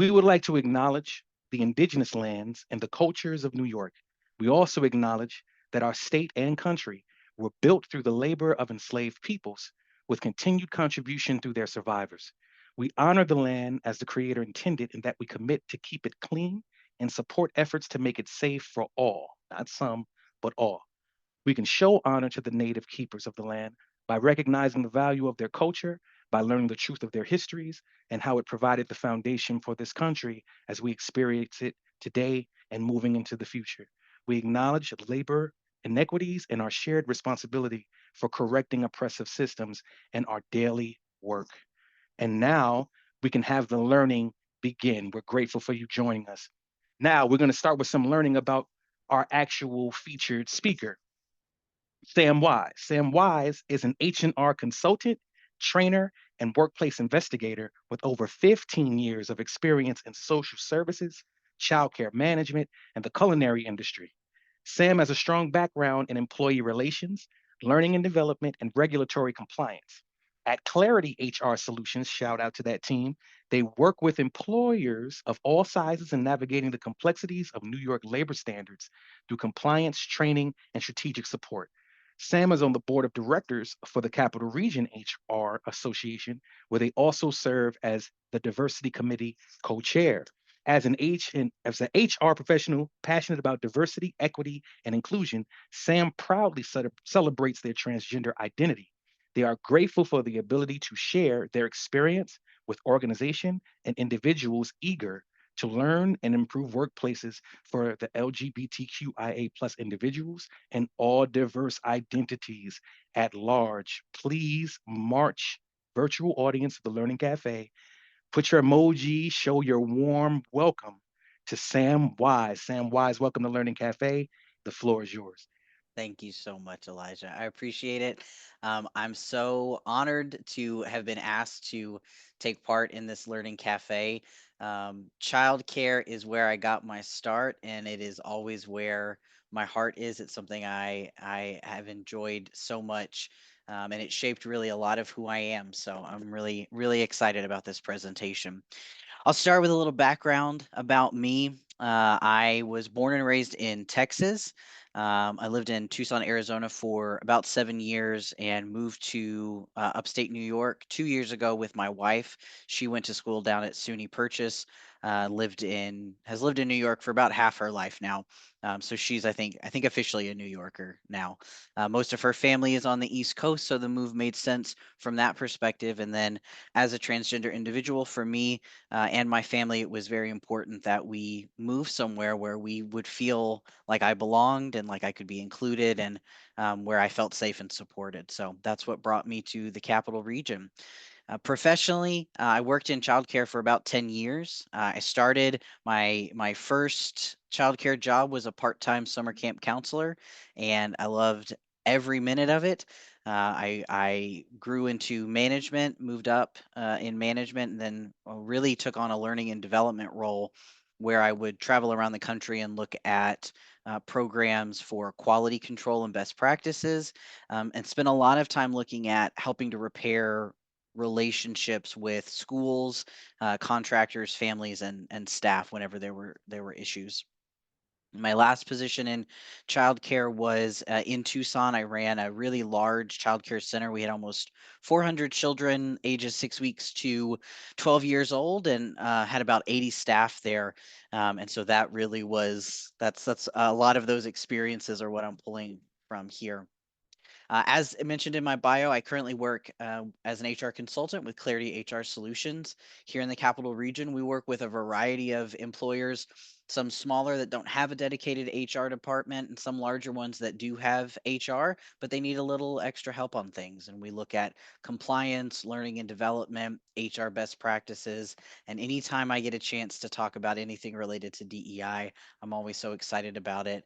We would like to acknowledge the indigenous lands and the cultures of New York. We also acknowledge that our state and country were built through the labor of enslaved peoples with continued contribution through their survivors. We honor the land as the Creator intended and that we commit to keep it clean and support efforts to make it safe for all, not some, but all. We can show honor to the native keepers of the land by recognizing the value of their culture, by learning the truth of their histories, and how it provided the foundation for this country as we experience it today and moving into the future. We acknowledge labor inequities and our shared responsibility for correcting oppressive systems in our daily work. And now we can have the learning begin. We're grateful for you joining us. Now we're going to start with some learning about our actual featured speaker. Sam Wise. Sam Wise is an H&R consultant, trainer, and workplace investigator with over 15 years of experience in social services, childcare management, and the culinary industry. Sam has a strong background in employee relations, learning and development, and regulatory compliance. At Clarity HR Solutions, shout out to that team, they work with employers of all sizes in navigating the complexities of New York labor standards through compliance, training, and strategic support. Sam is on the board of directors for the Capital Region HR Association, where they also serve as the Diversity Committee co-chair. As an HR professional passionate about diversity, equity, and inclusion, Sam proudly celebrates their transgender identity. They are grateful for the ability to share their experience with organization and individuals eager to learn and improve workplaces for the LGBTQIA plus individuals and all diverse identities at large. Please march, virtual audience of the Learning Cafe. Put your emoji, show your warm welcome to Sam Wise. Sam Wise, welcome to Learning Cafe. The floor is yours. Thank you so much, Elijah. I appreciate it. I'm so honored to have been asked to take part in this learning cafe. Childcare is where I got my start, and it is always where my heart is. It's something I have enjoyed so much, and it shaped really a lot of who I am. So I'm really excited about this presentation. I'll start with a little background about me. I was born and raised in Texas. I lived in Tucson, Arizona for about 7 years and moved to upstate New York 2 years ago with my wife. She went to school down at SUNY Purchase. Has lived in New York for about half her life now. So she's I think officially a New Yorker now. Most of her family is on the East Coast, so the move made sense from that perspective. And then as a transgender individual, for me, and my family, it was very important that we move somewhere where we would feel like I belonged and like I could be included and where I felt safe and supported. So that's what brought me to the capital region. Professionally, I worked in childcare for about 10 years. I started my first childcare job was a part-time summer camp counselor, and I loved every minute of it. I grew into management, moved up in management, and then really took on a learning and development role where I would travel around the country and look at programs for quality control and best practices, and spent a lot of time looking at helping to repair relationships with schools, contractors, families, and staff whenever there were issues. My last position in childcare was in Tucson. I ran a really large childcare center. We had almost 400 children ages 6 weeks to 12 years old, and had about 80 staff there. And so that really was that's a lot of those experiences are what I'm pulling from here. As mentioned in my bio, I currently work as an HR consultant with Clarity HR Solutions here in the capital region. We work with a variety of employers, some smaller that don't have a dedicated HR department, and some larger ones that do have HR, but they need a little extra help on things. And we look at compliance, learning and development, HR best practices, and anytime I get a chance to talk about anything related to DEI, I'm always so excited about it.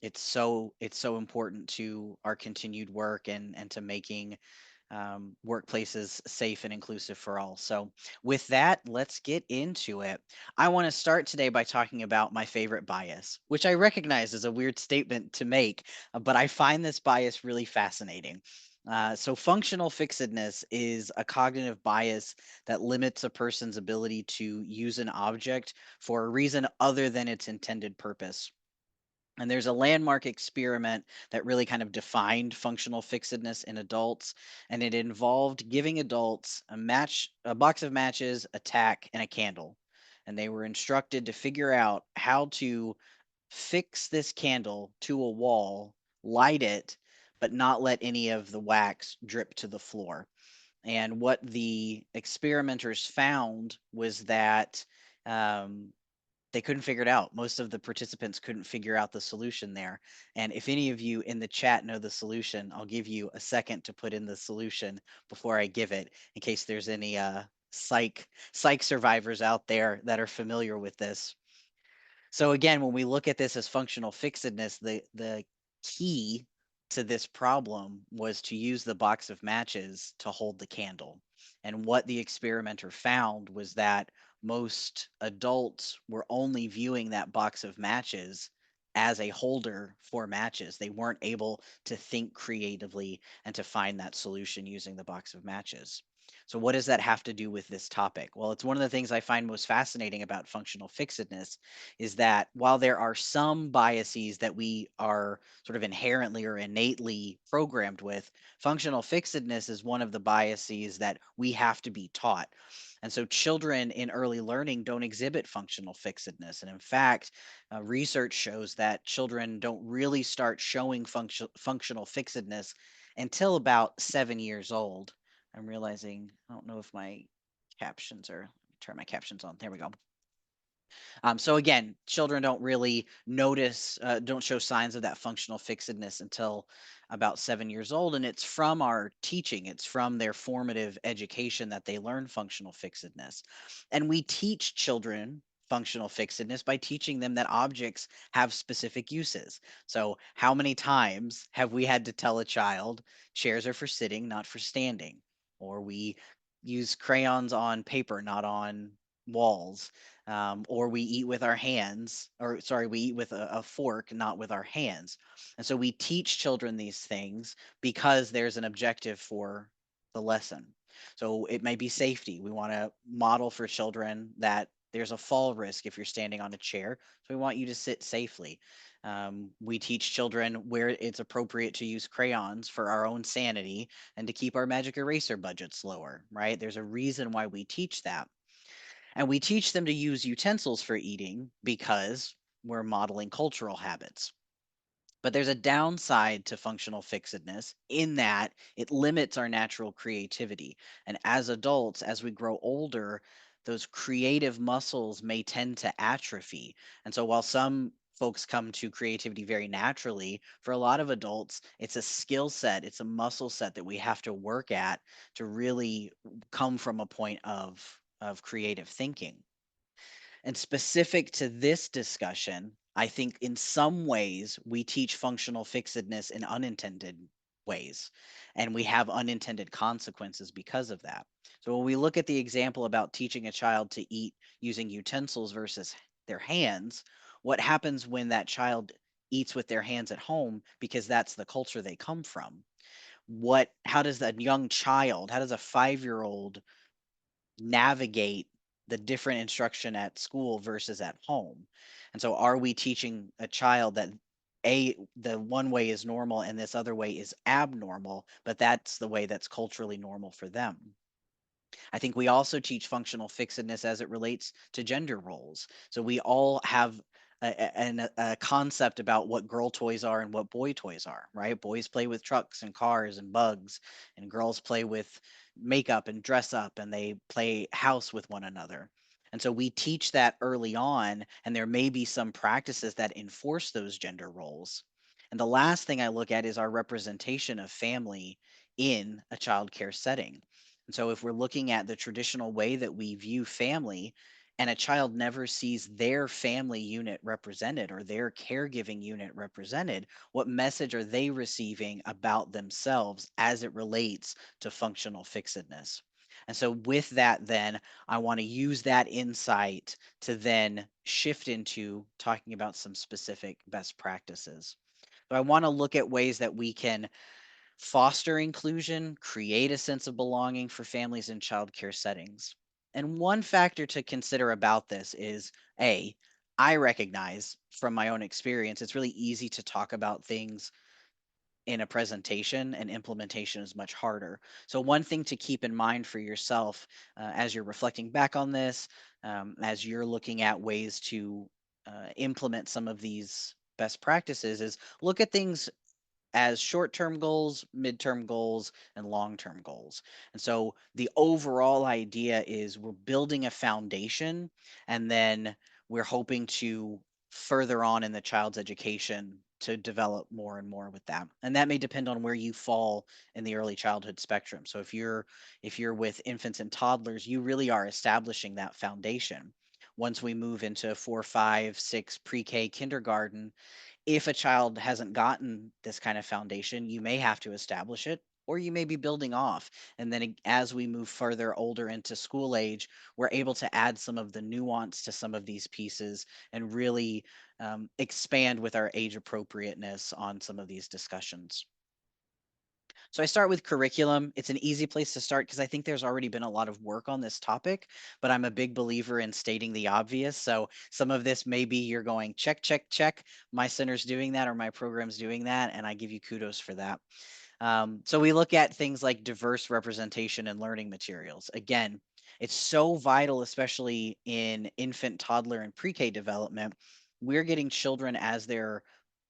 It's so important to our continued work and to making workplaces safe and inclusive for all. So, with that, let's get into it. I want to start today by talking about my favorite bias, which I recognize is a weird statement to make, but I find this bias really fascinating. So, functional fixedness is a cognitive bias that limits a person's ability to use an object for a reason other than its intended purpose. And there's a landmark experiment that really kind of defined functional fixedness in adults, and it involved giving adults a box of matches, a tack, and a candle. And they were instructed to figure out how to fix this candle to a wall, light it, but not let any of the wax drip to the floor. And what the experimenters found was that um, they couldn't figure it out. Most of the participants couldn't figure out the solution there. And if any of you in the chat know the solution, I'll give you a second to put in the solution before I give it, in case there's any psych survivors out there that are familiar with this. So again, when we look at this as functional fixedness, the key to this problem was to use the box of matches to hold the candle. And what the experimenter found was that most adults were only viewing that box of matches as a holder for matches. They weren't able to think creatively and to find that solution using the box of matches. So, what does that have to do with this topic? Well, it's one of the things I find most fascinating about functional fixedness is that while there are some biases that we are sort of inherently or innately programmed with, functional fixedness is one of the biases that we have to be taught. And so children in early learning don't exhibit functional fixedness. And in fact, research shows that children don't really start showing functional fixedness until about 7 years old. I'm realizing, I don't know if my captions are, turn my captions on. There we go. So again, children don't really don't show signs of that functional fixedness until about 7 years old. And it's from our teaching, it's from their formative education that they learn functional fixedness. And we teach children functional fixedness by teaching them that objects have specific uses. So, how many times have we had to tell a child chairs are for sitting, not for standing? Or we use crayons on paper, not on walls, or we eat with our hands, or sorry, we eat with a fork, not with our hands. And so we teach children these things because there's an objective for the lesson. So it may be safety. We want to model for children that there's a fall risk if you're standing on a chair. So we want you to sit safely. We teach children where it's appropriate to use crayons for our own sanity and to keep our magic eraser budgets lower, right? There's a reason why we teach that. And we teach them to use utensils for eating because we're modeling cultural habits. But there's a downside to functional fixedness in that it limits our natural creativity. And as adults, as we grow older, those creative muscles may tend to atrophy. And so while some folks come to creativity very naturally, for a lot of adults, it's a skill set, it's a muscle set that we have to work at to really come from a point of creative thinking. And specific to this discussion, I think in some ways we teach functional fixedness in unintended ways, and we have unintended consequences because of that. So when we look at the example about teaching a child to eat using utensils versus their hands, what happens when that child eats with their hands at home because that's the culture they come from? How does a young child, how does a 5-year-old navigate the different instruction at school versus at home. And so are we teaching a child that the one way is normal and this other way is abnormal, but that's the way that's culturally normal for them? I think we also teach functional fixedness as it relates to gender roles. So we all have a concept about what girl toys are and what boy toys are, right? Boys play with trucks and cars and bugs, and girls play with makeup and dress up, and they play house with one another. And so we teach that early on, and there may be some practices that enforce those gender roles. And the last thing I look at is our representation of family in a childcare setting. And so, if we're looking at the traditional way that we view family, and a child never sees their family unit represented or their caregiving unit represented, what message are they receiving about themselves as it relates to functional fixedness? And so, with that, then I want to use that insight to then shift into talking about some specific best practices. So, I want to look at ways that we can foster inclusion, create a sense of belonging for families in childcare settings. And one factor to consider about this is A, I recognize from my own experience, it's really easy to talk about things in a presentation, and implementation is much harder. So, one thing to keep in mind for yourself as you're reflecting back on this, as you're looking at ways to implement some of these best practices, is look at things as short-term goals, midterm goals, and long-term goals. And so the overall idea is we're building a foundation, and then we're hoping to further on in the child's education to develop more and more with that. And that may depend on where you fall in the early childhood spectrum. So if you're with infants and toddlers, you really are establishing that foundation. Once we move into 4, 5, 6 pre-K kindergarten, if a child hasn't gotten this kind of foundation, you may have to establish it, or you may be building off. And then as we move further older into school age, we're able to add some of the nuance to some of these pieces and really expand with our age appropriateness on some of these discussions. So I start with curriculum. It's an easy place to start because I think there's already been a lot of work on this topic, but I'm a big believer in stating the obvious. So some of this maybe you're going check, check, check. My center's doing that or my program's doing that, and I give you kudos for that. So we look at things like diverse representation and learning materials. Again, it's so vital, especially in infant, toddler, and pre-K development. We're getting children as they're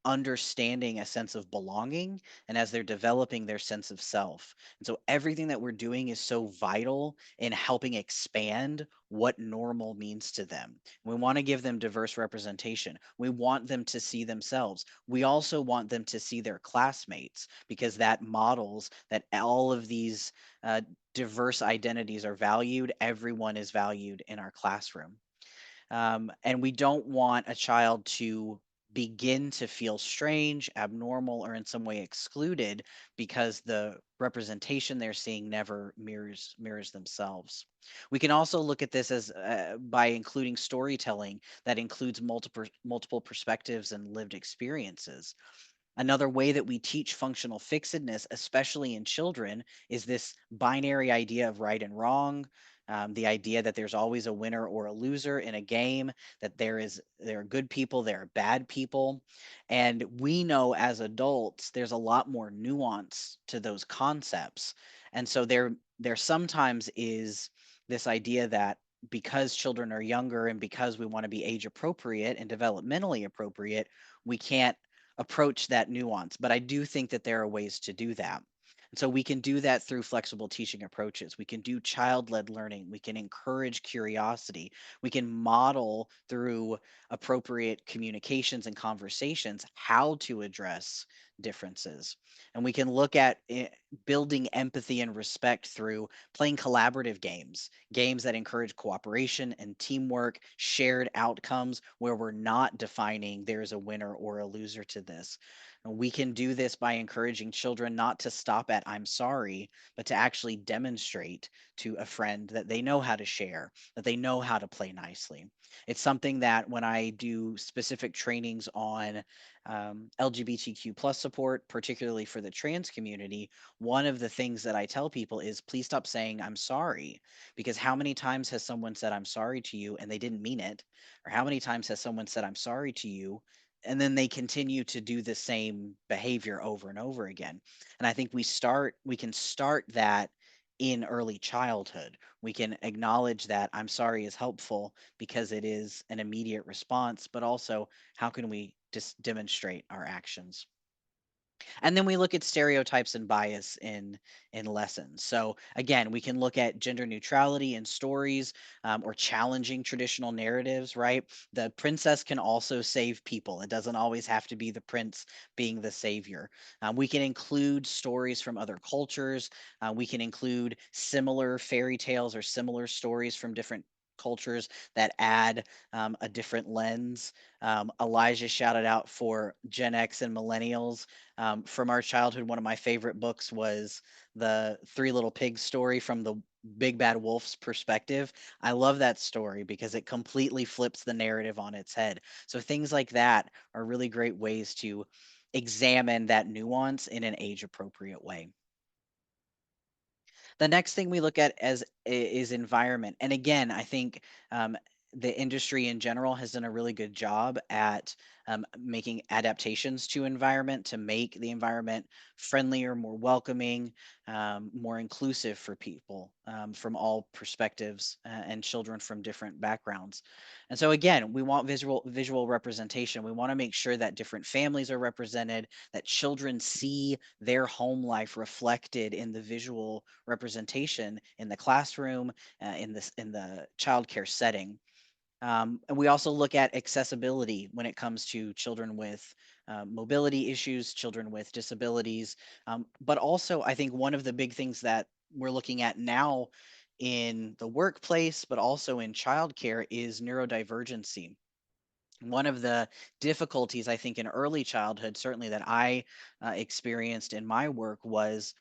understanding a sense of belonging and as they're developing their sense of self. And so everything that we're doing is so vital in helping expand what normal means to them. We want to give them diverse representation. We want them to see themselves. We also want them to see their classmates because that models that all of these uh, diverse identities are valued. Everyone is valued in our classroom. And we don't want a child to begin to feel strange, abnormal, or in some way excluded because the representation they're seeing never mirrors themselves. We can also look at this as by including storytelling that includes multiple perspectives and lived experiences. Another way that we teach functional fixedness, especially in children, is this binary idea of right and wrong. The idea that there's always a winner or a loser in a game, that there are good people, there are bad people, and we know as adults there's a lot more nuance to those concepts, and so there sometimes is this idea that because children are younger and because we want to be age appropriate and developmentally appropriate, we can't approach that nuance. But I do think that there are ways to do that. And so we can do that through flexible teaching approaches. We can do child led learning. We can encourage curiosity. We can model through appropriate communications and conversations how to address differences. And we can look at building empathy and respect through playing collaborative games, games that encourage cooperation and teamwork, shared outcomes where we're not defining there's a winner or a loser to this. And we can do this by encouraging children not to stop at I'm sorry, but to actually demonstrate to a friend that they know how to share, that they know how to play nicely. It's something that when I do specific trainings on LGBTQ plus support, particularly for the trans community, one of the things that I tell people is please stop saying I'm sorry, because how many times has someone said I'm sorry to you and they didn't mean it? Or how many times has someone said I'm sorry to you and then they continue to do the same behavior over and over again? And I think we can start that in early childhood. We can acknowledge that I'm sorry is helpful because it is an immediate response, but also how can we just demonstrate our actions? And then we look at stereotypes and bias in lessons. So again, we can look at gender neutrality in stories, or challenging traditional narratives. Right, the princess can also save people. It doesn't always have to be the prince being the savior. We can include stories from other cultures. We can include similar fairy tales or similar stories from different cultures that add a different lens. Elijah shouted out for Gen X and millennials. From our childhood, one of my favorite books was the Three Little Pigs story from the Big Bad Wolf's perspective. I love that story because it completely flips the narrative on its head. So things like that are really great ways to examine that nuance in an age appropriate way. The next thing we look at is environment. And again, I think the industry in general has done a really good job at making adaptations to environment to make the environment friendlier, more welcoming, more inclusive for people from all perspectives and children from different backgrounds. And so again, we want visual representation. We want to make sure that different families are represented, that children see their home life reflected in the visual representation in the classroom, in the childcare setting. And we also look at accessibility when it comes to children with mobility issues, children with disabilities. But also, I think one of the big things that we're looking at now in the workplace, but also in childcare, is neurodivergency. One of the difficulties I think in early childhood, certainly that I experienced in my work, was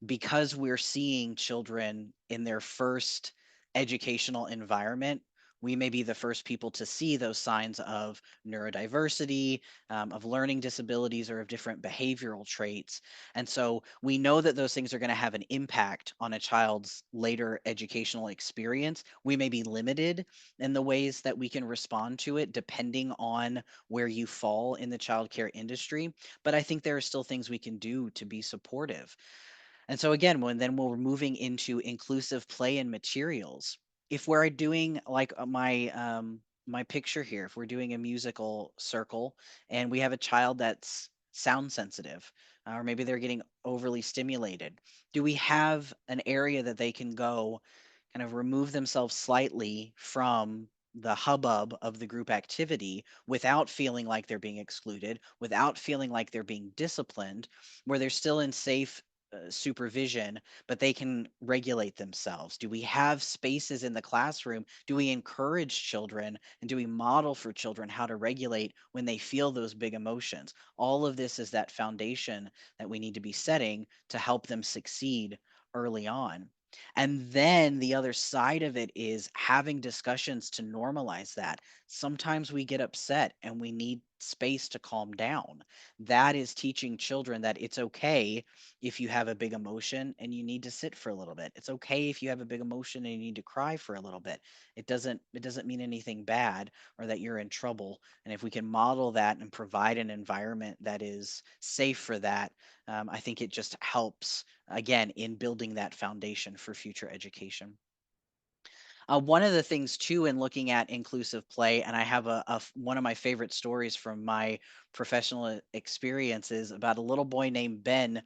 because we're seeing children in their first educational environment, we may be the first people to see those signs of neurodiversity, of learning disabilities, or of different behavioral traits. And so we know that those things are going to have an impact on a child's later educational experience. We may be limited in the ways that we can respond to it depending on where you fall in the childcare industry. But I think there are still things we can do to be supportive. And so again, when we're moving into inclusive play and materials, if we're doing like my picture here, if we're doing a musical circle and we have a child that's sound sensitive, or maybe they're getting overly stimulated, do we have an area that they can go kind of remove themselves slightly from the hubbub of the group activity without feeling like they're being excluded, without feeling like they're being disciplined, where they're still in safe supervision, but they can regulate themselves? Do we have spaces in the classroom? Do we encourage children and do we model for children how to regulate when they feel those big emotions? All of this is that foundation that we need to be setting to help them succeed early on. And then the other side of it is having discussions to normalize that. Sometimes we get upset and we need space to calm down. That is teaching children that it's okay if you have a big emotion and you need to sit for a little bit. It's okay if you have a big emotion and you need to cry for a little bit. It doesn't mean anything bad or that you're in trouble. And if we can model that and provide an environment that is safe for that, I think it just helps again in building that foundation for future education. One of the things too in looking at inclusive play, and I have one of my favorite stories from my professional experiences about a little boy named Ben,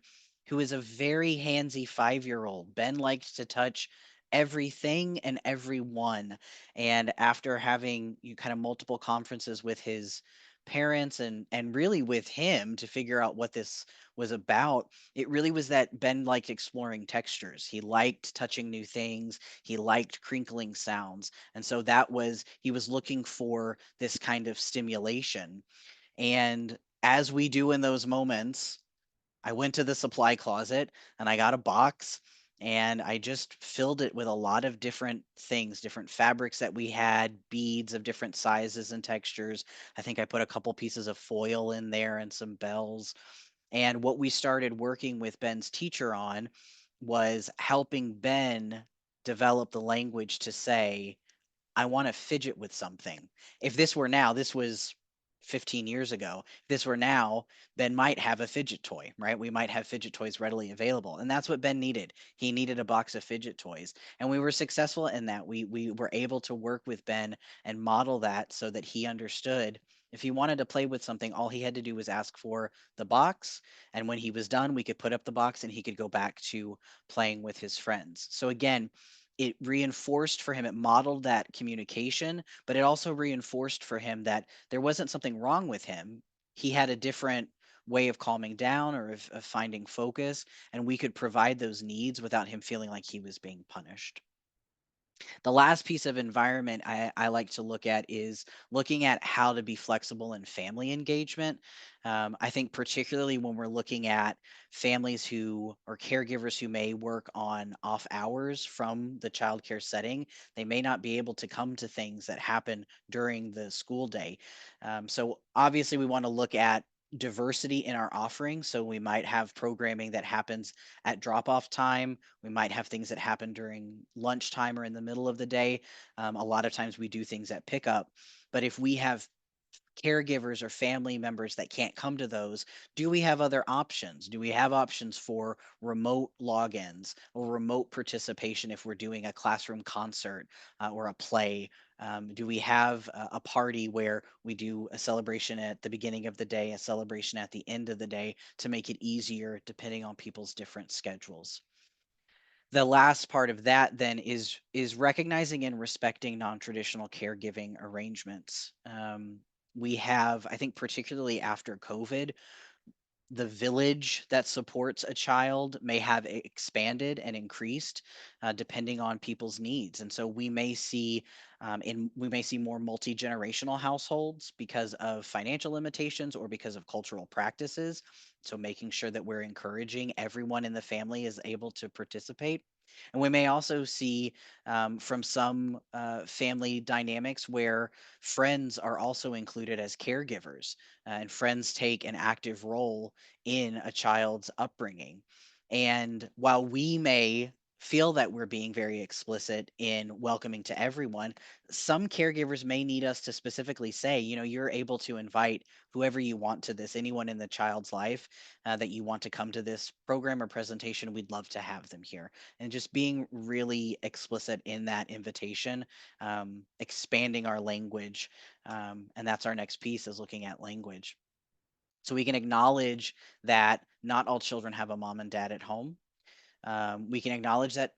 who is a very handsy 5-year-old. Ben liked to touch everything and everyone, and after having you kind of multiple conferences with his parents and really with him to figure out what this was about, it really was that Ben liked exploring textures. He liked touching new things, he liked crinkling sounds. And so he was looking for this kind of stimulation. And as we do in those moments, I went to the supply closet and I got a box and I just filled it with a lot of different things, different fabrics that we had, beads of different sizes and textures. I think I put a couple pieces of foil in there and some bells. And what we started working with Ben's teacher on was helping Ben develop the language to say, I want to fidget with something. If this were now, this was 15 years ago. If this were now, Ben might have a fidget toy, right? We might have fidget toys readily available. And that's what Ben needed. He needed a box of fidget toys. And we were successful in that. We were able to work with Ben and model that so that he understood if he wanted to play with something, all he had to do was ask for the box. And when he was done, we could put up the box and he could go back to playing with his friends. So again, it reinforced for him, it modeled that communication, but it also reinforced for him that there wasn't something wrong with him. He had a different way of calming down or of finding focus, and we could provide those needs without him feeling like he was being punished. The last piece of environment I like to look at is looking at how to be flexible in family engagement. I think particularly when we're looking at families who or caregivers who may work on off hours from the childcare setting, they may not be able to come to things that happen during the school day. So obviously we want to look at diversity in our offering. So we might have programming that happens at drop off time. We might have things that happen during lunchtime or in the middle of the day. A lot of times we do things at pickup. But if we have caregivers or family members that can't come to those, do we have other options? Do we have options for remote logins or remote participation if we're doing a classroom concert or a play? Do we have a party where we do a celebration at the beginning of the day, a celebration at the end of the day to make it easier depending on people's different schedules? The last part of that then is recognizing and respecting non-traditional caregiving arrangements. We have, I think, particularly after COVID, the village that supports a child may have expanded and increased depending on people's needs, and so we may see more multi-generational households because of financial limitations or because of cultural practices. So making sure that we're encouraging everyone in the family is able to participate. And we may also see from some family dynamics where friends are also included as caregivers, and friends take an active role in a child's upbringing. And while we may feel that we're being very explicit in welcoming to everyone, some caregivers may need us to specifically say, you're able to invite whoever you want to this, anyone in the child's life that you want to come to this program or presentation, we'd love to have them here. And just being really explicit in that invitation, expanding our language. And that's our next piece, is looking at language. So we can acknowledge that not all children have a mom and dad at home. We can acknowledge that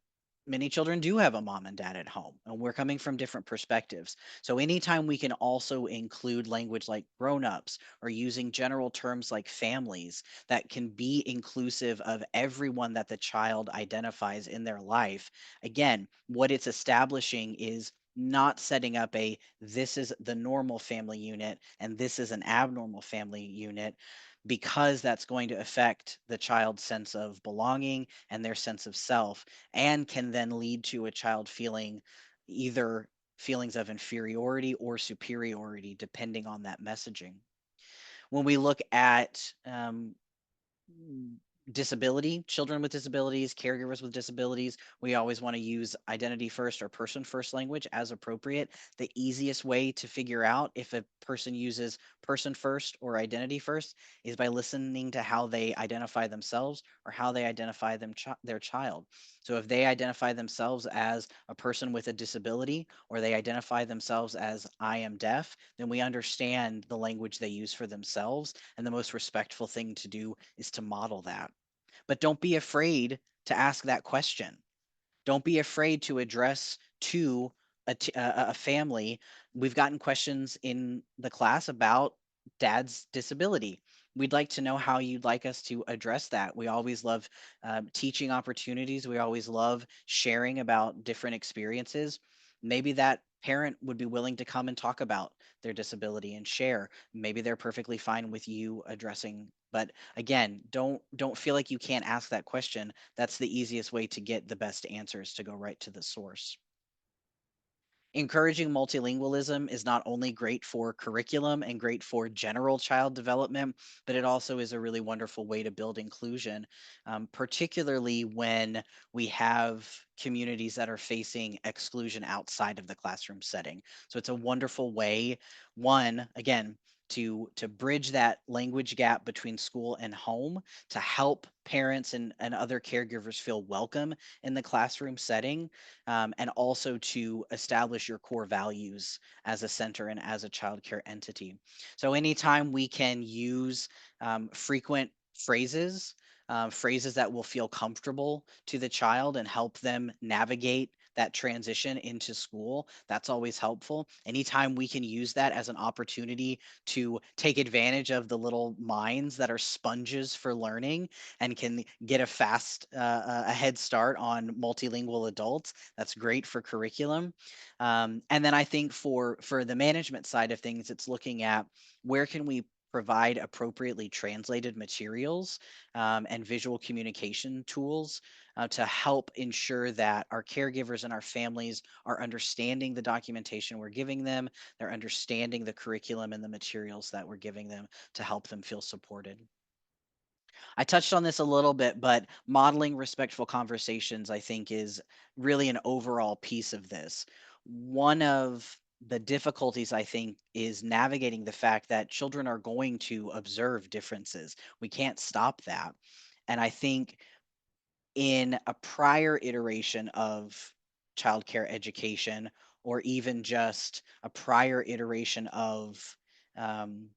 many children do have a mom and dad at home, and we're coming from different perspectives. So anytime we can also include language like grown-ups or using general terms like families that can be inclusive of everyone that the child identifies in their life, again, what it's establishing is not setting up a this is the normal family unit and this is an abnormal family unit, because that's going to affect the child's sense of belonging and their sense of self, and can then lead to a child feeling either feelings of inferiority or superiority depending on that messaging. When we look at mm, disability, children with disabilities, caregivers with disabilities, we always want to use identity first or person first language as appropriate. The easiest way to figure out if a person uses person first or identity first is by listening to how they identify themselves or how they identify their child. So if they identify themselves as a person with a disability, or they identify themselves as I am deaf, then we understand the language they use for themselves, and the most respectful thing to do is to model that. But don't be afraid to ask that question. Don't be afraid to address to a family. We've gotten questions in the class about dad's disability. We'd like to know how you'd like us to address that. We always love teaching opportunities. We always love sharing about different experiences. Maybe that parent would be willing to come and talk about their disability and share. Maybe they're perfectly fine with you addressing. But again, don't feel like you can't ask that question. That's the easiest way to get the best answers, to go right to the source. Encouraging multilingualism is not only great for curriculum and great for general child development, but it also is a really wonderful way to build inclusion, particularly when we have communities that are facing exclusion outside of the classroom setting. So it's a wonderful way, one, again, to bridge that language gap between school and home, to help parents and other caregivers feel welcome in the classroom setting, and also to establish your core values as a center and as a childcare entity. So, anytime we can use frequent phrases, phrases that will feel comfortable to the child and help them navigate that transition into school, that's always helpful. Anytime we can use that as an opportunity to take advantage of the little minds that are sponges for learning and can get a head start on multilingual adults, that's great for curriculum. And then I think for the management side of things, it's looking at where can we provide appropriately translated materials and visual communication tools to help ensure that our caregivers and our families are understanding the documentation we're giving them, they're understanding the curriculum and the materials that we're giving them to help them feel supported. I touched on this a little bit, but modeling respectful conversations, I think, is really an overall piece of this. One of the difficulties, I think, is navigating the fact that children are going to observe differences. We can't stop that. And I think in a prior iteration of childcare education, or even just a prior iteration of um,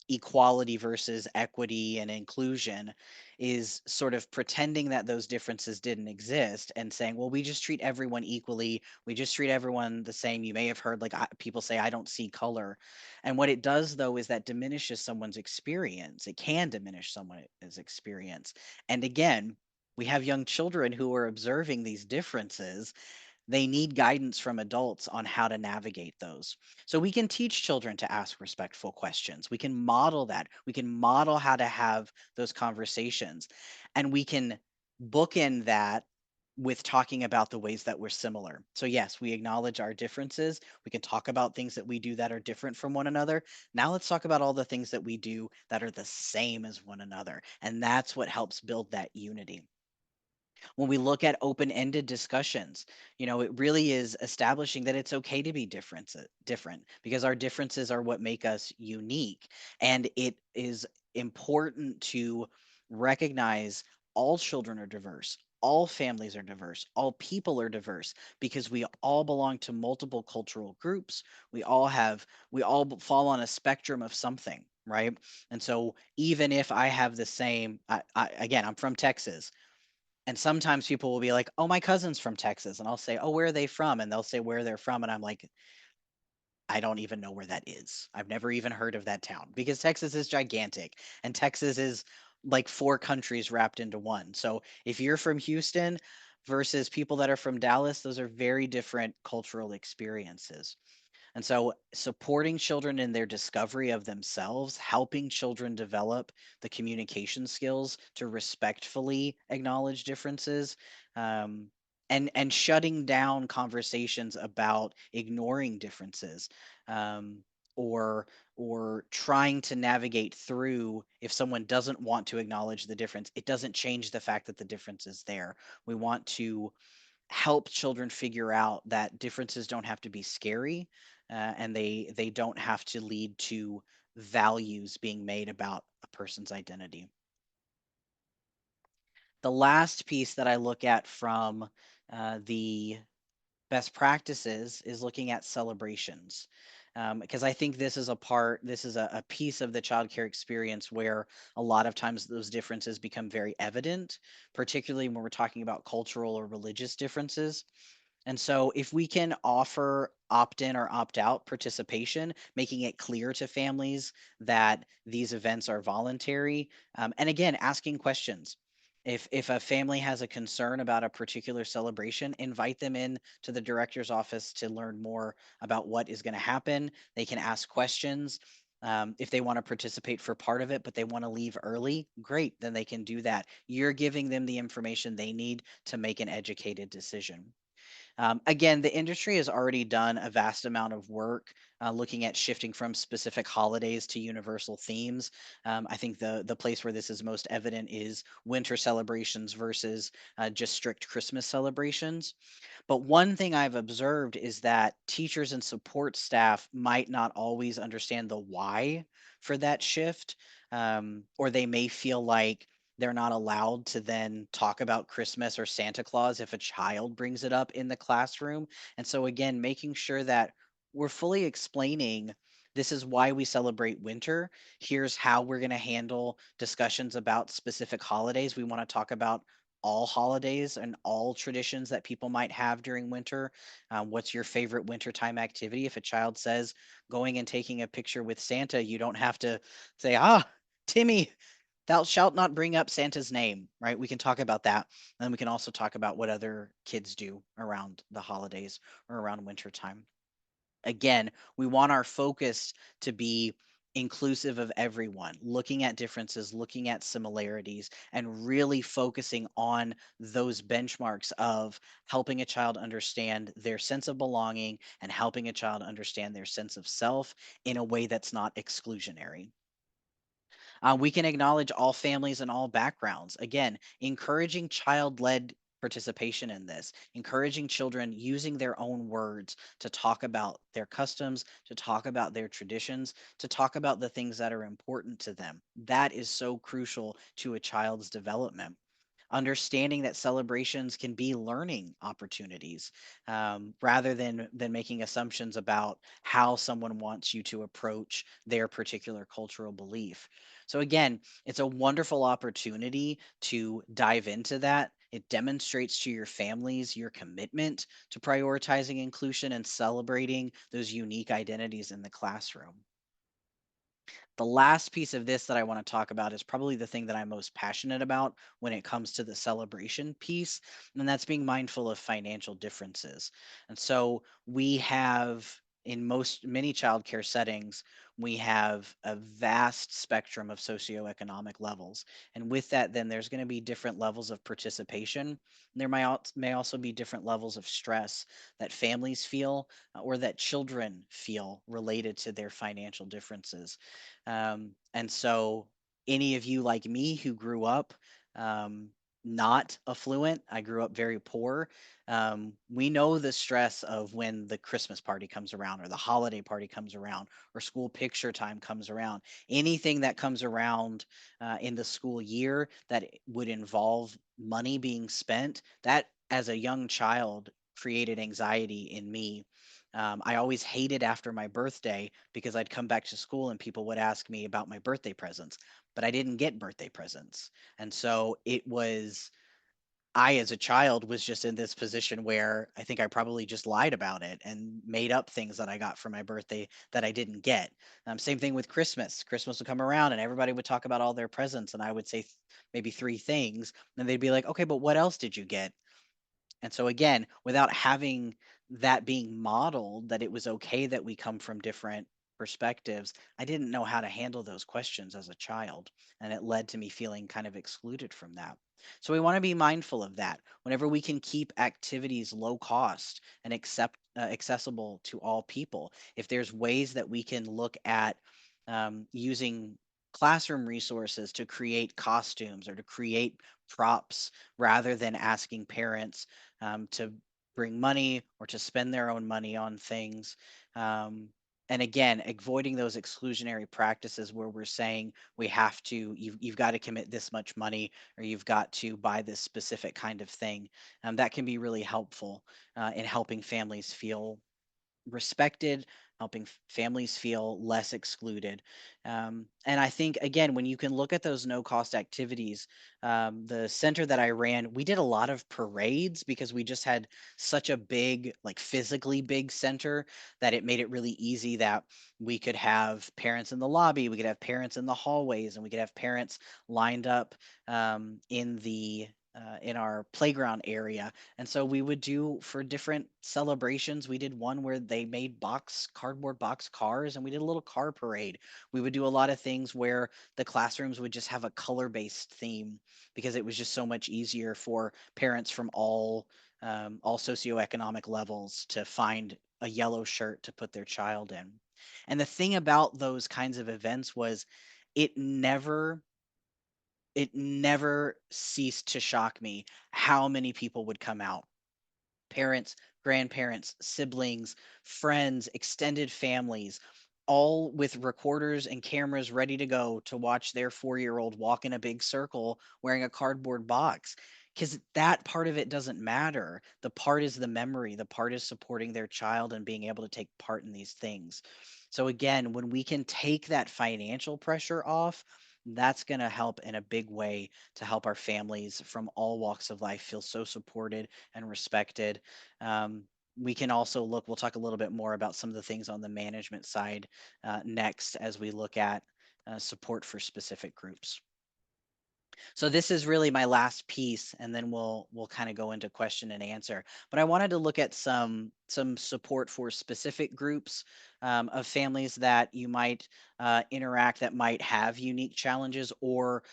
equality versus equity and inclusion, is sort of pretending that those differences didn't exist and saying, well, we just treat everyone equally. We just treat everyone the same. You may have heard like people say, I don't see color. And what it does, though, is that diminishes someone's experience. It can diminish someone's experience. And again, we have young children who are observing these differences. They need guidance from adults on how to navigate those. So we can teach children to ask respectful questions. We can model that. We can model how to have those conversations. And we can bookend that with talking about the ways that we're similar. So, yes, we acknowledge our differences. We can talk about things that we do that are different from one another. Now, let's talk about all the things that we do that are the same as one another. And that's what helps build that unity. When we look at open-ended discussions, it really is establishing that it's okay to be different because our differences are what make us unique. And it is important to recognize all children are diverse. All families are diverse. All people are diverse because we all belong to multiple cultural groups. We all fall on a spectrum of something, right? And so even if I have the same, again, I'm from Texas, and sometimes people will be like, "Oh, my cousin's from Texas." And I'll say, "Oh, where are they from?" And they'll say where they're from. And I'm like, I don't even know where that is. I've never even heard of that town because Texas is gigantic and Texas is like four countries wrapped into one. So if you're from Houston versus people that are from Dallas, those are very different cultural experiences. And so, supporting children in their discovery of themselves, helping children develop the communication skills to respectfully acknowledge differences, um, and shutting down conversations about ignoring differences, um, or trying to navigate through if someone doesn't want to acknowledge the difference. It doesn't change the fact that the difference is there. We want to help children figure out that differences don't have to be scary, and they don't have to lead to values being made about a person's identity. The last piece that I look at from the best practices is looking at celebrations. Because I think this is a piece of the childcare experience where a lot of times those differences become very evident, particularly when we're talking about cultural or religious differences. And so, if we can offer opt in or opt out participation, making it clear to families that these events are voluntary, and again, asking questions. If a family has a concern about a particular celebration, invite them in to the director's office to learn more about what is going to happen. They can ask questions. If they want to participate for part of it, but they want to leave early, great, then they can do that. You're giving them the information they need to make an educated decision. Again, the industry has already done a vast amount of work looking at shifting from specific holidays to universal themes. I think the place where this is most evident is winter celebrations versus just strict Christmas celebrations. But one thing I've observed is that teachers and support staff might not always understand the why for that shift, or they may feel like they're not allowed to then talk about Christmas or Santa Claus if a child brings it up in the classroom. And so, again, making sure that we're fully explaining this is why we celebrate winter. Here's how we're going to handle discussions about specific holidays. We want to talk about all holidays and all traditions that people might have during winter. What's your favorite wintertime activity? If a child says going and taking a picture with Santa, you don't have to say, Timmy, thou shalt not bring up Santa's name, right? We can talk about that. And then we can also talk about what other kids do around the holidays or around wintertime. Again, we want our focus to be inclusive of everyone, looking at differences, looking at similarities, and really focusing on those benchmarks of helping a child understand their sense of belonging and helping a child understand their sense of self in a way that's not exclusionary. We can acknowledge all families and all backgrounds. Again, encouraging child led participation in this, encouraging children using their own words to talk about their customs, to talk about their traditions, to talk about the things that are important to them. That is so crucial to a child's development. Understanding that celebrations can be learning opportunities, rather than making assumptions about how someone wants you to approach their particular cultural belief. So again, it's a wonderful opportunity to dive into that. It demonstrates to your families your commitment to prioritizing inclusion and celebrating those unique identities in the classroom. The last piece of this that I want to talk about is probably the thing that I'm most passionate about when it comes to the celebration piece, and that's being mindful of financial differences. And so we have in many childcare settings, we have a vast spectrum of socioeconomic levels. And with that, then there's going to be different levels of participation. There may also be different levels of stress that families feel, or that children feel related to their financial differences. And so, any of you like me who grew up um, not affluent, I grew up very poor. We know the stress of when the Christmas party comes around, or the holiday party comes around, or school picture time comes around. Anything that comes around in the school year that would involve money being spent, that as a young child created anxiety in me. I always hated after my birthday because I'd come back to school and people would ask me about my birthday presents, but I didn't get birthday presents. And so I, as a child, was just in this position where I think I probably just lied about it and made up things that I got for my birthday that I didn't get. Same thing with Christmas. Christmas would come around and everybody would talk about all their presents, and I would say maybe three things. And they'd be like, okay, but what else did you get? And so again, without having that being modeled, that it was okay that we come from different perspectives, I didn't know how to handle those questions as a child. And it led to me feeling kind of excluded from that. So we want to be mindful of that. Whenever we can keep activities low cost and accessible to all people, if there's ways that we can look at using classroom resources to create costumes or to create props rather than asking parents to bring money or to spend their own money on things. Um, and again, avoiding those exclusionary practices where we're saying you've got to commit this much money, or you've got to buy this specific kind of thing. That can be really helpful in helping families feel respected, helping families feel less excluded. And I think, again, when you can look at those no cost activities, the center that I ran, we did a lot of parades because we just had such a big, like physically big center, that it made it really easy that we could have parents in the lobby, we could have parents in the hallways, and we could have parents lined up in our playground area. And so we would do for different celebrations. We did one where they made cardboard box cars, and we did a little car parade. We would do a lot of things where the classrooms would just have a color-based theme because it was just so much easier for parents from all socioeconomic levels to find a yellow shirt to put their child in. And the thing about those kinds of events was it never it never ceased to shock me how many people would come out: parents, grandparents, siblings, friends, extended families, all with recorders and cameras ready to go to watch their 4-year-old walk in a big circle wearing a cardboard box. Because that part of it doesn't matter. The part is the memory, the part is supporting their child and being able to take part in these things. So, again, when we can take that financial pressure off, that's going to help in a big way to help our families from all walks of life feel so supported and respected. Um, we can also we'll talk a little bit more about some of the things on the management side next as we look at support for specific groups. So this is really my last piece, and then we'll kind of go into question and answer. But I wanted to look at some support for specific groups of families that you might interact that might have unique challenges or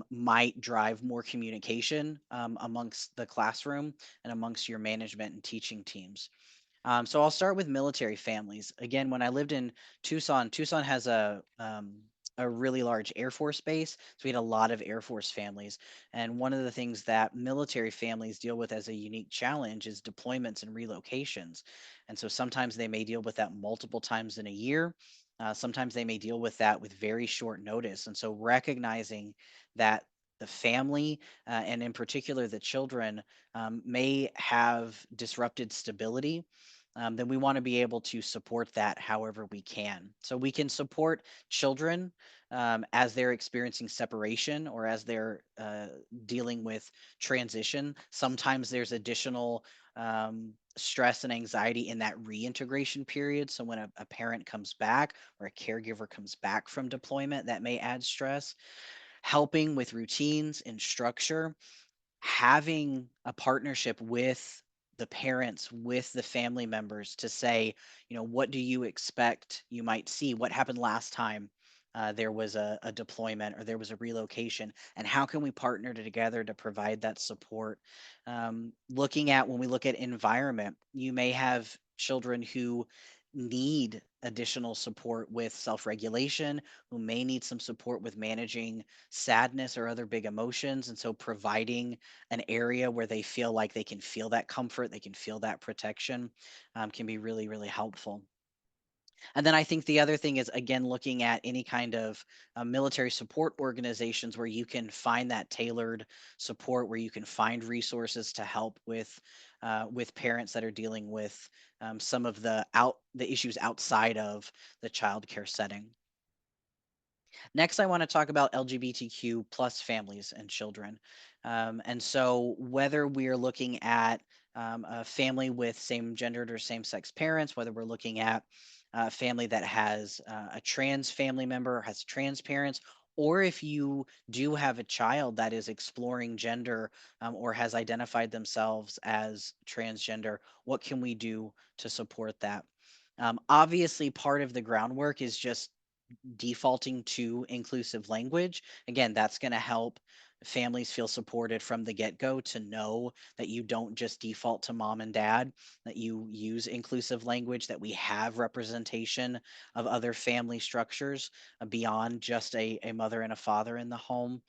might drive more communication amongst the classroom and amongst your management and teaching teams. So I'll start with military families. Again, when I lived in Tucson, Tucson has a really large Air Force base. So we had a lot of Air Force families. And one of the things that military families deal with as a unique challenge is deployments and relocations. And so sometimes they may deal with that multiple times in a year. Sometimes they may deal with that with very short notice. And so recognizing that the family, and in particular the children, may have disrupted stability, then we want to be able to support that however we can. So we can support children as they're experiencing separation or as they're dealing with transition. Sometimes there's additional stress and anxiety in that reintegration period. So when a parent comes back or a caregiver comes back from deployment, that may add stress. Helping with routines and structure, having a partnership with the parents, with the family members to say, what do you expect you might see? What happened last time there was a deployment or there was a relocation? And how can we partner together to provide that support? Looking at when we look at environment, you may have children who need additional support with self regulation, who may need some support with managing sadness or other big emotions. And so providing an area where they feel like they can feel that comfort, they can feel that protection, can be really, really helpful. And then I think the other thing is, again, looking at any kind of military support organizations where you can find that tailored support, where you can find resources to help with parents that are dealing with some of the issues outside of the childcare setting. Next, I want to talk about LGBTQ plus families and children. And so, whether we're looking at a family with same gendered or same sex parents, whether we're looking at a family that has a trans family member, has trans parents, or if you do have a child that is exploring gender or has identified themselves as transgender, what can we do to support that? Obviously, part of the groundwork is just defaulting to inclusive language. Again, that's going to help families feel supported from the get go to know that you don't just default to mom and dad, that you use inclusive language, that we have representation of other family structures beyond just a mother and a father in the home.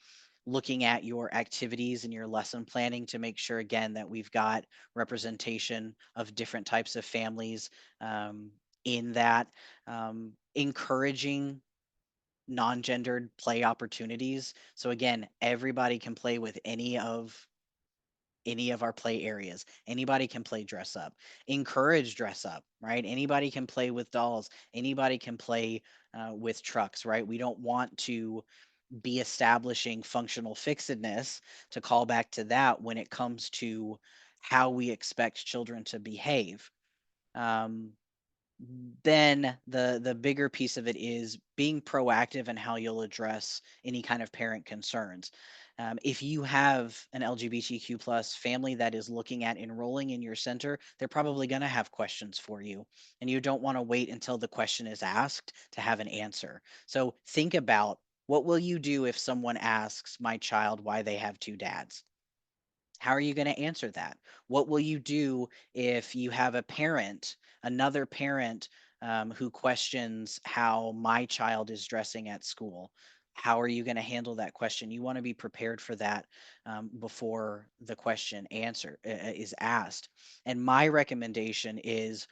Looking at your activities and your lesson planning to make sure, again, that we've got representation of different types of families in that. Encouraging non-gendered play opportunities. So again, everybody can play with any of our play areas. Anybody can play dress up. Encourage dress up, right? Anybody can play with dolls. Anybody can play with trucks, right? We don't want to be establishing functional fixedness, to call back to that, when it comes to how we expect children to behave. Um, then the bigger piece of it is being proactive in how you'll address any kind of parent concerns. If you have an LGBTQ plus family that is looking at enrolling in your center, they're probably going to have questions for you, and you don't want to wait until the question is asked to have an answer. So think about, what will you do if someone asks my child why they have two dads? How are you going to answer that? What will you do if you have a parent, another parent, who questions how my child is dressing at school? How are you going to handle that question? You want to be prepared for that before the question is asked. And my recommendation is,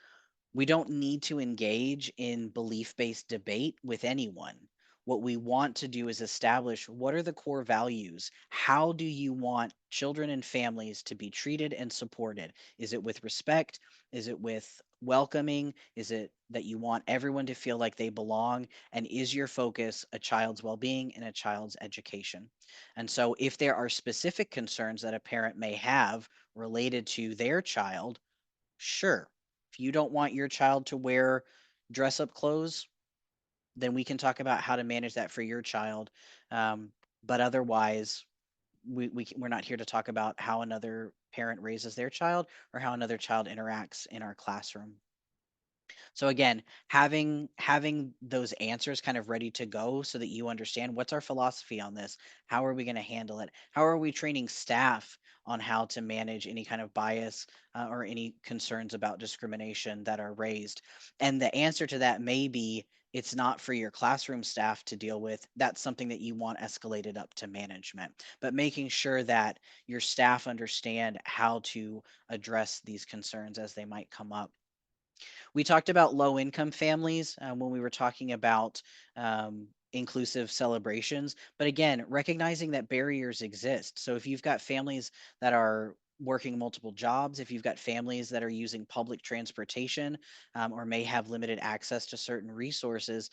we don't need to engage in belief based debate with anyone. What we want to do is establish, what are the core values? How do you want children and families to be treated and supported? Is it with respect? Is it with welcoming? Is it that you want everyone to feel like they belong? And is your focus a child's well being and a child's education? And so, if there are specific concerns that a parent may have related to their child, sure. If you don't want your child to wear dress up clothes, then we can talk about how to manage that for your child. Um, but otherwise, we're not here to talk about how another parent raises their child or how another child interacts in our classroom. So again, having those answers kind of ready to go so that you understand what's our philosophy on this? How are we going to handle it? How are we training staff on how to manage any kind of bias or any concerns about discrimination that are raised? And the answer to that may be it's not for your classroom staff to deal with. That's something that you want escalated up to management. But making sure that your staff understand how to address these concerns as they might come up. We talked about low income families when we were talking about inclusive celebrations. But again, recognizing that barriers exist. So if you've got families that are working multiple jobs, if you've got families that are using public transportation or may have limited access to certain resources,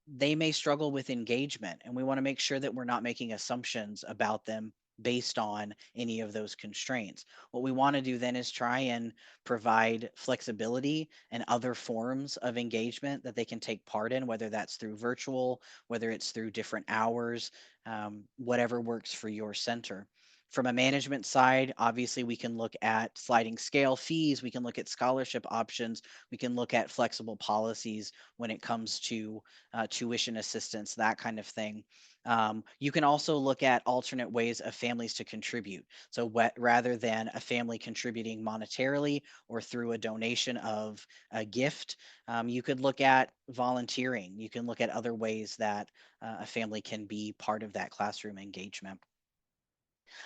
they may struggle with engagement, and we want to make sure that we're not making assumptions about them based on any of those constraints. What we want to do then is try and provide flexibility and other forms of engagement that they can take part in, whether that's through virtual, whether it's through different hours, whatever works for your center. From a management side, obviously, we can look at sliding scale fees, we can look at scholarship options, we can look at flexible policies when it comes to tuition assistance, that kind of thing. You can also look at alternate ways of families to contribute. So, rather than a family contributing monetarily or through a donation of a gift, you could look at volunteering. You can look at other ways that a family can be part of that classroom engagement.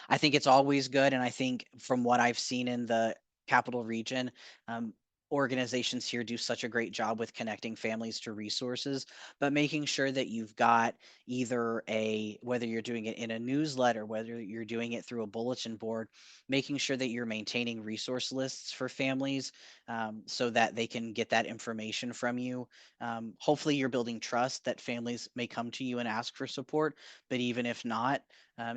I think it's always good, and I think from what I've seen in the capital region, um, organizations here do such a great job with connecting families to resources, but making sure that you've got either a whether you're doing it in a newsletter, whether you're doing it through a bulletin board, making sure that you're maintaining resource lists for families so that they can get that information from you. Hopefully, you're building trust that families may come to you and ask for support, but even if not,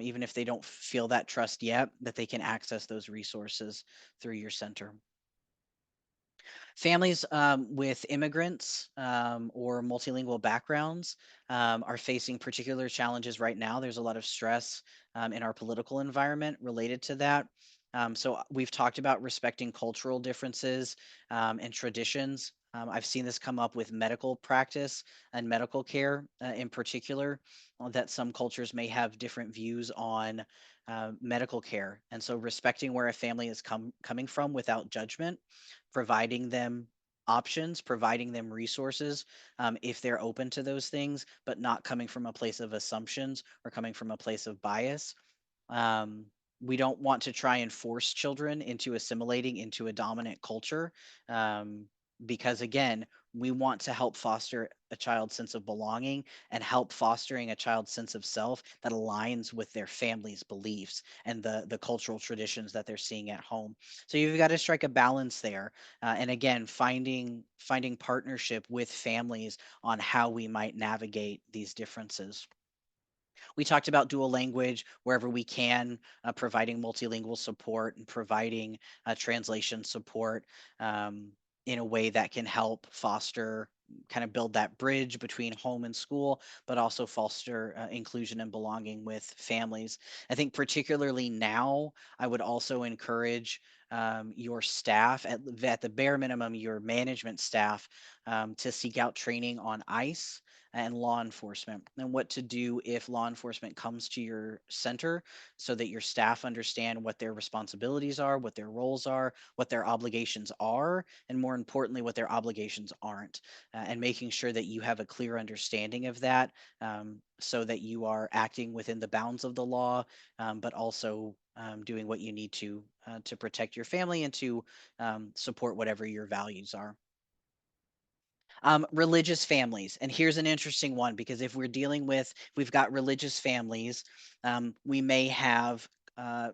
even if they don't feel that trust yet, that they can access those resources through your center. Families with immigrants or multilingual backgrounds are facing particular challenges right now. There's a lot of stress in our political environment related to that. So we've talked about respecting cultural differences and traditions. I've seen this come up with medical practice and medical care in particular, that some cultures may have different views on medical care. And so respecting where a family is coming from without judgment, providing them options, providing them resources if they're open to those things, but not coming from a place of assumptions or coming from a place of bias. um, we don't want to try and force children into assimilating into a dominant culture um, because, again, we want to help foster a child's sense of belonging and help fostering a child's sense of self that aligns with their family's beliefs and the cultural traditions that they're seeing at home. So you've got to strike a balance there, and again, finding partnership with families on how we might navigate these differences. We talked about dual language wherever we can, providing multilingual support and providing translation support in a way that can help foster, kind of build that bridge between home and school, but also foster inclusion and belonging with families. I think, particularly now, I would also encourage your staff, at the bare minimum, your management staff, to seek out training on ICE and law enforcement and what to do if law enforcement comes to your center so that your staff understand what their responsibilities are, what their roles are, what their obligations are, and more importantly, what their obligations aren't. And making sure that you have a clear understanding of that so that you are acting within the bounds of the law, but also doing what you need to protect your family and to support whatever your values are. Religious families. And here's an interesting one because if we've got religious families, we may have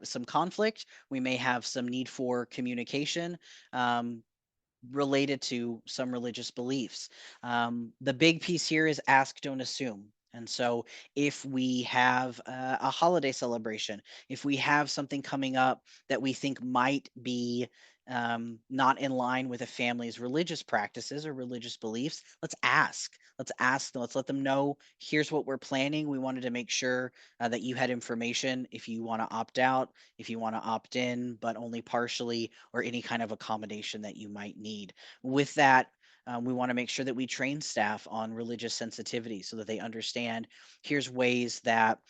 some conflict, we may have some need for communication. Related to some religious beliefs. The big piece here is ask, don't assume. And so, if we have a holiday celebration, if we have something coming up that we think might be not in line with a family's religious practices or religious beliefs, let's ask. Let's ask them. Let's let them know, here's what we're planning. We wanted to make sure that you had information if you want to opt out, if you want to opt in, but only partially, or any kind of accommodation that you might need. With that, we want to make sure that we train staff on religious sensitivity so that they understand here's ways that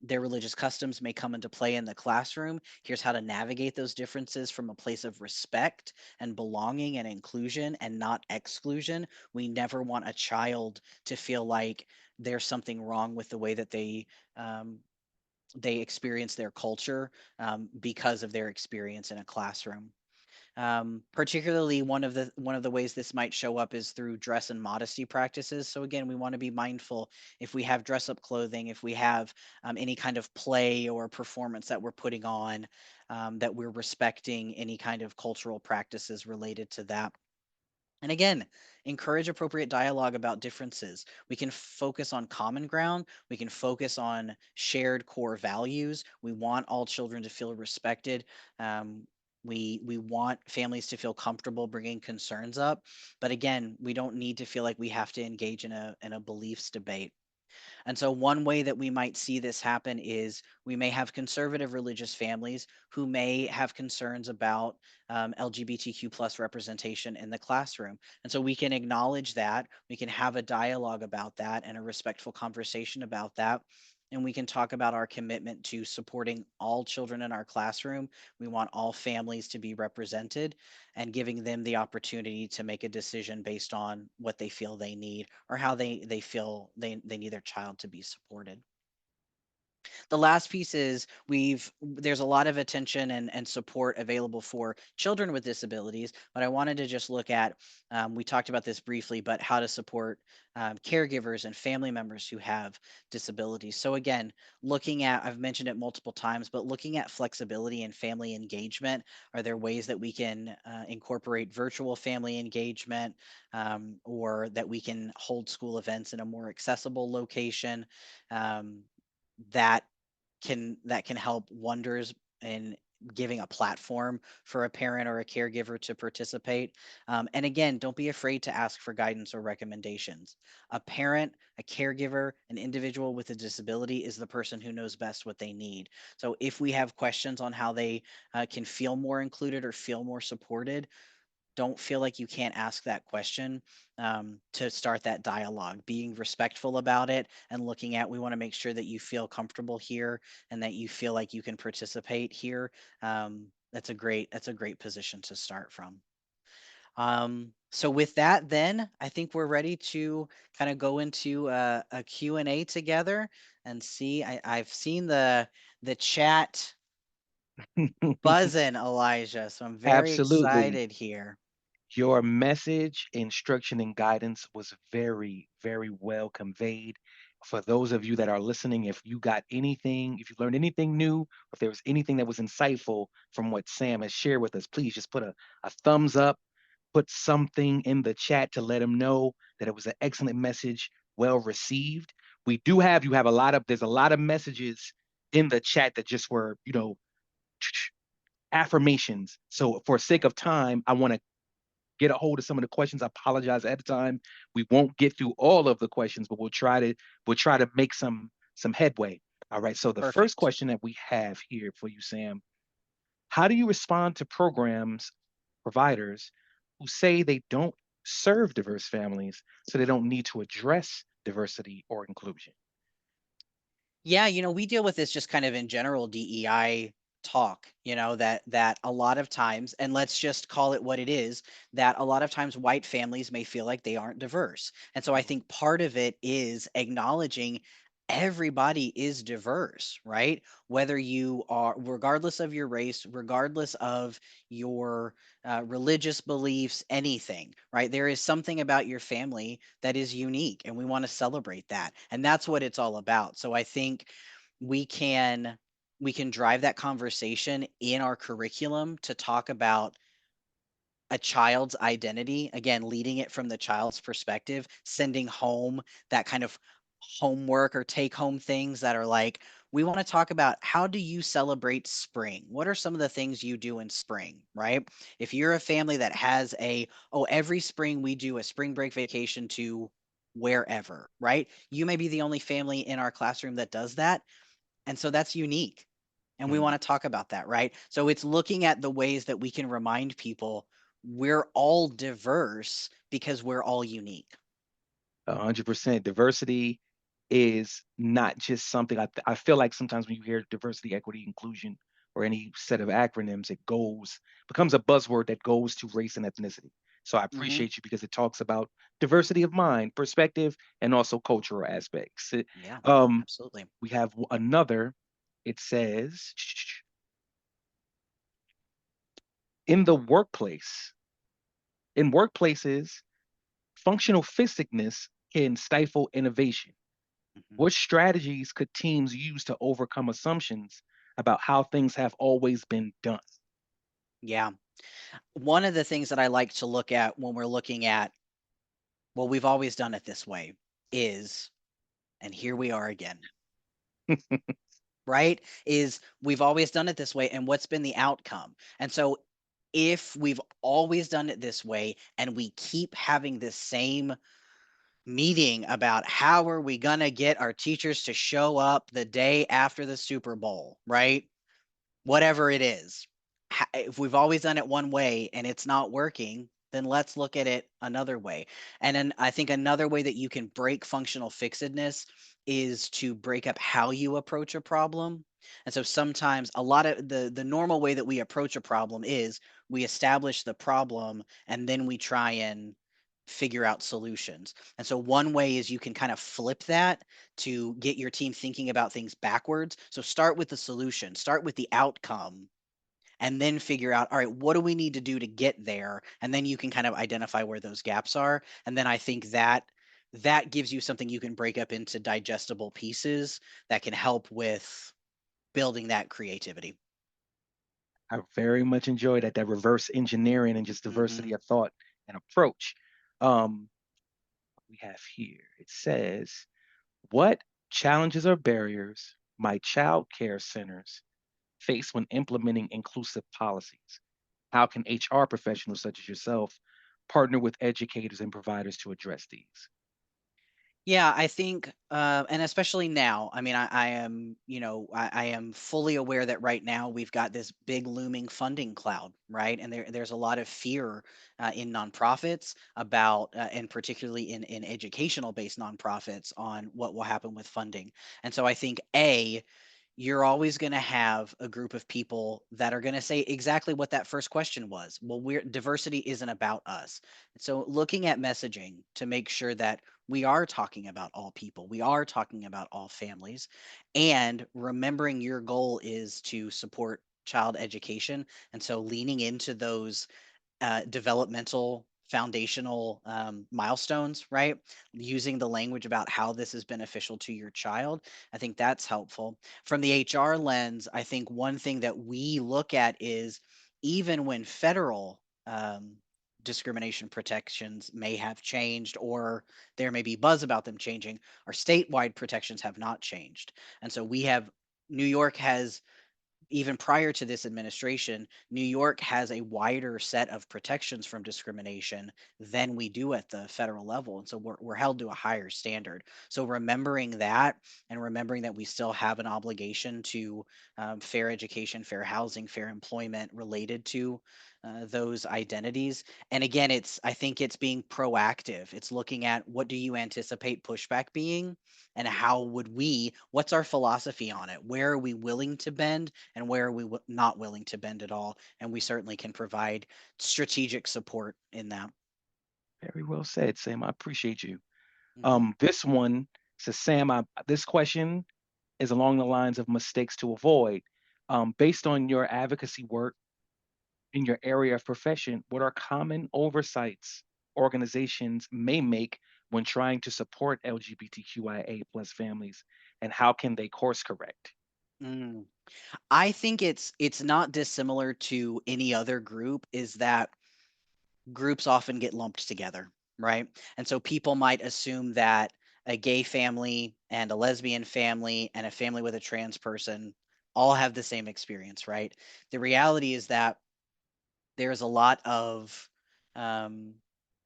their religious customs may come into play in the classroom. Here's how to navigate those differences from a place of respect and belonging and inclusion and not exclusion. We never want a child to feel like there's something wrong with the way that um, they experience their culture because of their experience in a classroom. Particularly one of the ways this might show up is through dress and modesty practices. So again, we want to be mindful if we have dress up clothing, if we have any kind of play or performance that we're putting on, that we're respecting any kind of cultural practices related to that. And again, encourage appropriate dialogue about differences. We can focus on common ground. We can focus on shared core values. We want all children to feel respected. Um, we want families to feel comfortable bringing concerns up. But again, we don't need to feel like we have to engage in a beliefs debate. And so, one way that we might see this happen is we may have conservative religious families who may have concerns about LGBTQ plus representation in the classroom. And so, we can acknowledge that, we can have a dialogue about that and a respectful conversation about that. And we can talk about our commitment to supporting all children in our classroom. We want all families to be represented and giving them the opportunity to make a decision based on what they feel they need or how they feel they need their child to be supported. The last piece is there's a lot of attention and support available for children with disabilities, but I wanted to just look at, we talked about this briefly, but how to support caregivers and family members who have disabilities. So again, looking at, I've mentioned it multiple times, but looking at flexibility and family engagement. Are there ways that we can incorporate virtual family engagement, or that we can hold school events in a more accessible location? Um, that that can help wonders in giving a platform for a parent or a caregiver to participate. And again, don't be afraid to ask for guidance or recommendations. A parent, a caregiver, an individual with a disability is the person who knows best what they need. So if we have questions on how they can feel more included or feel more supported, don't feel like you can't ask that question, to start that dialogue, being respectful about it and looking at, we want to make sure that you feel comfortable here and that you feel like you can participate here. That's a great position to start from. So with that, then I think we're ready to kind of go into a Q&A together and see. I've seen the chat buzzing, Elijah, so I'm very Absolutely. excited here. Your message, instruction, and guidance was very, very well conveyed. For those of you that are listening, if you got anything, if you learned anything new, if there was anything that was insightful from what Sam has shared with us, please just put a thumbs up, put something in the chat to let him know that it was an excellent message, well received. You have there's a lot of messages in the chat that just were, affirmations. So for sake of time, I want to get a hold of some of the questions. I apologize ahead of time. We won't get through all of the questions, but we'll try to make some headway. All right. So the first Perfect. question that we have here for you, Sam, how do you respond to programs providers who say they don't serve diverse families, so they don't need to address diversity or inclusion? Yeah, we deal with this just kind of in general DEI talk, that a lot of times, and let's just call it what it is, that a lot of times white families may feel like they aren't diverse. And so I Mhm. think part of it is acknowledging everybody is diverse, right? Whether you are, regardless of your race, regardless of your religious beliefs, anything, right? There is something about your family that is unique, and we want to celebrate that. And that's what it's all about. So I think we can we can drive that conversation in our curriculum to talk about a child's identity, again, leading it from the child's perspective, sending home that kind of homework or take home things that are like, we want to talk about, how do you celebrate spring? What are some of the things you do in spring, right? If you're a family that has every spring we do a spring break vacation to wherever, right? You may be the only family in our classroom that does that. And so that's unique. And we Mm, want to talk about that, right? So it's looking at the ways that we can remind people we're all diverse because we're all unique. 100%. Diversity is not just something I feel like sometimes when you hear diversity, equity, inclusion, or any set of acronyms, it goes becomes a buzzword that goes to race and ethnicity. So I Hmm. appreciate you because it talks about diversity of mind, perspective, and also cultural aspects. Yeah, Um, absolutely. we have another. It says in the workplace, in workplaces, functional physicness can stifle innovation. Mhm. What strategies could teams use to overcome assumptions about how things have always been done? Yeah. One of the things that I like to look at when we're looking at, well, we've always done it this way is, and here we are again, right? Is we've always done it this way. And what's been the outcome? And so if we've always done it this way and we keep having this same meeting about how are we going to get our teachers to show up the day after the Super Bowl, right? Whatever it is. If we've always done it one way and it's not working, then let's look at it another way. And then I think another way that you can break functional fixedness is to break up how you approach a problem. And so sometimes a lot of the normal way that we approach a problem is we establish the problem and then we try and figure out solutions. And so one way is you can kind of flip that to get your team thinking about things backwards. So start with the solution, start with the outcome, and then figure out, all right, what do we need to do to get there? And then you can kind of identify where those gaps are. And then I think that gives you something you can break up into digestible pieces that can help with building that creativity. I very much enjoy that reverse engineering and just diversity Hmm. of thought and approach. Um, we have here it says, what challenges or barriers might child care centers face when implementing inclusive policies? How can HR professionals such as yourself partner with educators and providers to address these? Yeah, I think, and especially now, I mean, I am, I am fully aware that right now we've got this big looming funding cloud, right? And there's a lot of fear in nonprofits about, and particularly in educational based nonprofits on what will happen with funding. And so I think you're always going to have a group of people that are going to say exactly what that first question was. Well, diversity isn't about us. So looking at messaging to make sure that we are talking about all people, we are talking about all families, and remembering your goal is to support child education. And so leaning into those developmental foundational milestones, right? Using the language about how this is beneficial to your child. I think that's helpful. From the HR lens, I think one thing that we look at is even when federal discrimination protections may have changed or there may be buzz about them changing, our statewide protections have not changed. And so we have New York has even prior to this administration, New York has a wider set of protections from discrimination than we do at the federal level. And so we're held to a higher standard. So remembering that and remembering that we still have an obligation to fair education, fair housing, fair employment related to those identities. And again, I think it's being proactive. It's looking at what do you anticipate pushback being and how would what's our philosophy on it? Where are we willing to bend and where are we not willing to bend at all? And we certainly can provide strategic support in that. Very well said, Sam. I appreciate you. Hmm. This one says, Sam, this question is along the lines of mistakes to avoid. Based on your advocacy work in your area of profession, what are common oversights organizations may make when trying to support LGBTQIA plus families, and how can they course correct? Mm. I think it's not dissimilar to any other group. Is that groups often get lumped together, right? And so people might assume that a gay family and a lesbian family and a family with a trans person all have the same experience, right? The reality is that there's a lot of um,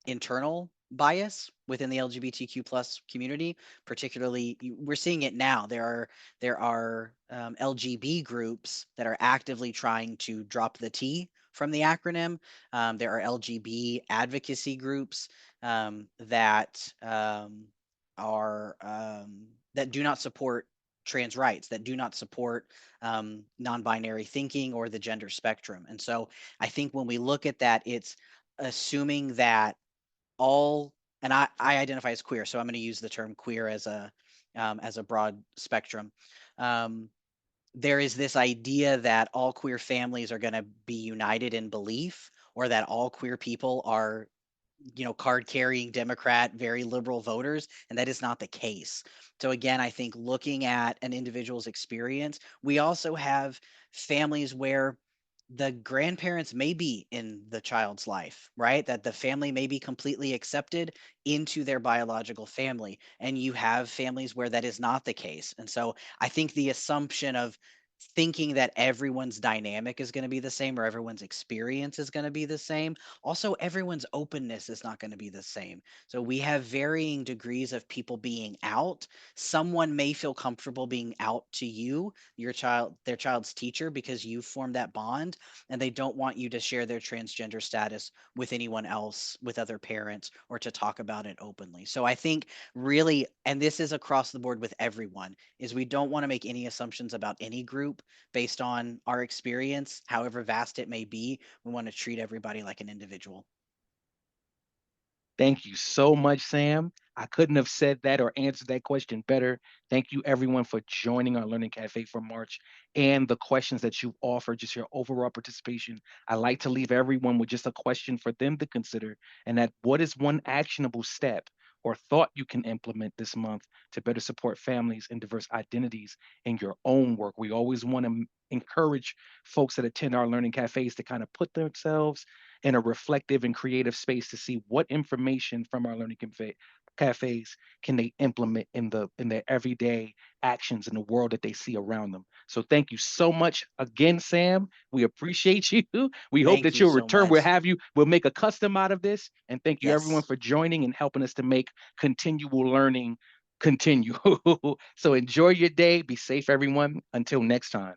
internal bias within the LGBTQ plus community. Particularly, we're seeing it now. There are LGB groups that are actively trying to drop the T from the acronym. There are LGB advocacy groups that do not support trans rights, that do not support non-binary thinking or the gender spectrum. And so I think when we look at that, it's assuming that all, and I identify as queer, so I'm going to use the term queer as a broad spectrum. Um, there is this idea that all queer families are going to be united in belief, or that all queer people are, card carrying Democrat, very liberal voters, and that is not the case. So again, I think looking at an individual's experience, we also have families where the grandparents may be in the child's life, right? That the family may be completely accepted into their biological family. And you have families where that is not the case. And so I think the assumption of thinking that everyone's dynamic is going to be the same, or everyone's experience is going to be the same, also everyone's openness is not going to be the same. So we have varying degrees of people being out. Someone may feel comfortable being out to you, their child's teacher, because you formed that bond, and they don't want you to share their transgender status with anyone else, with other parents, or to talk about it openly. So I think really, and this is across the board with everyone, is we don't want to make any assumptions about any group based on our experience, however vast it may be. We want to treat everybody like an individual. Thank you so much, Sam. I couldn't have said that or answered that question better. Thank you, everyone, for joining our Learning Cafe for March and the questions that you offered, just your overall participation. I like to leave everyone with just a question for them to consider, and that what is one actionable step or thought you can implement this month to better support families and diverse identities in your own work? We always want to encourage folks that attend our learning cafes to kind of put themselves in a reflective and creative space to see what information from our cafes can they implement in their everyday actions in the world that they see around them. So thank you so much again, Sam. We appreciate you. We hope Thank that you you'll so return. much. We'll make a custom out of this. And thank you everyone Yes. for joining and helping us to make continual learning continue. So enjoy your day. Be safe, everyone. Until next time.